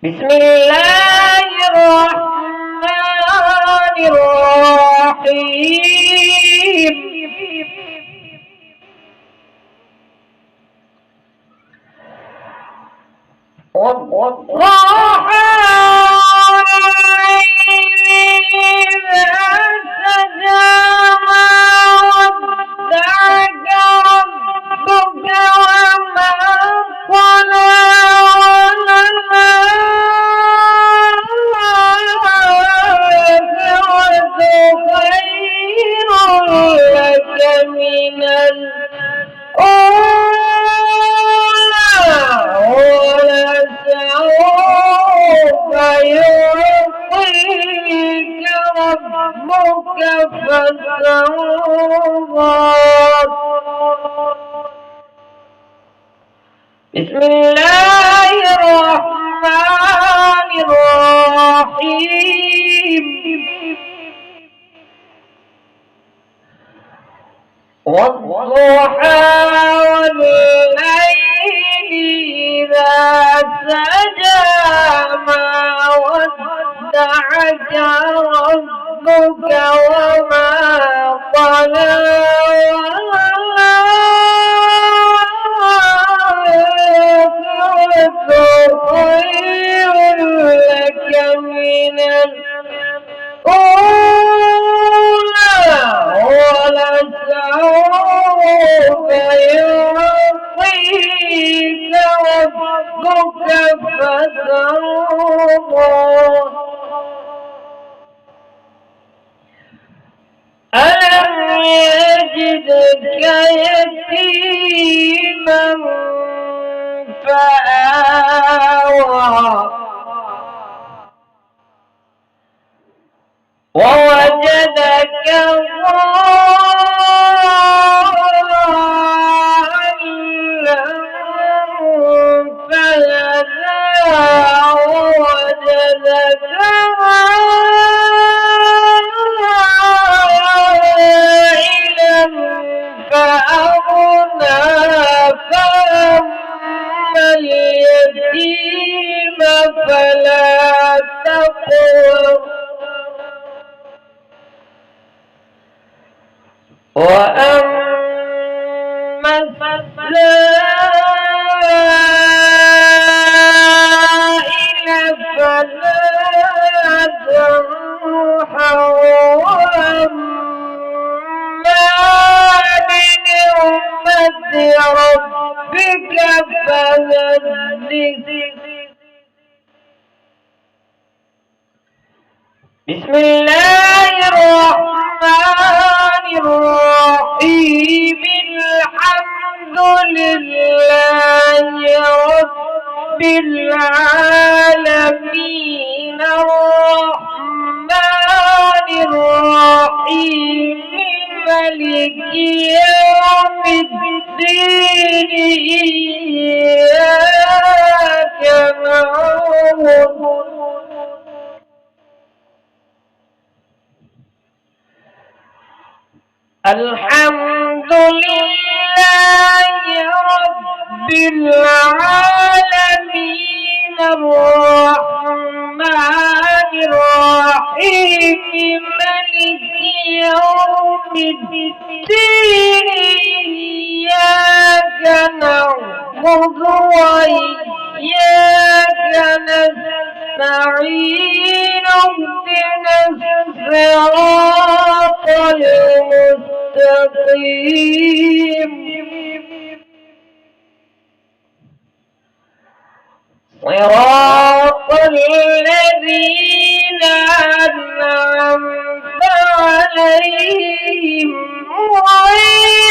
بسم الله الرحمن الرحيم. والضحى والليل إذا سجى ما ودعك ربك وما قلى وللآخرة خير لك من ولسوف يعطيك ربك فترضى. بسم الله الرحمن الرحيم. والضحى والليل إذا سجى ما ودعك ربك وما قلى وللآخرة خير لك من الأولى ولسوف يعطيك ربك فترضى. ألم يجدك يتيما فآوى ووجدك ضالا فهدى ووجدك عائلا فأغنى فأما اليتيم فلا تقهر وأما السائل فلا تنحر وأما بنعمة ربك فحدث. بسم الله الرحمن الرحيم. الحمد لله رب العالمين الرحمن الرحيم مالك يوم الدين إياك نعبد الحمد لله رب العالمين الرحمن الرحيم مالك يوم الدين إياك نعبد وإياك نستعين اهدنا الصراط المستقيم صراط الذين أنعمت عليهم غير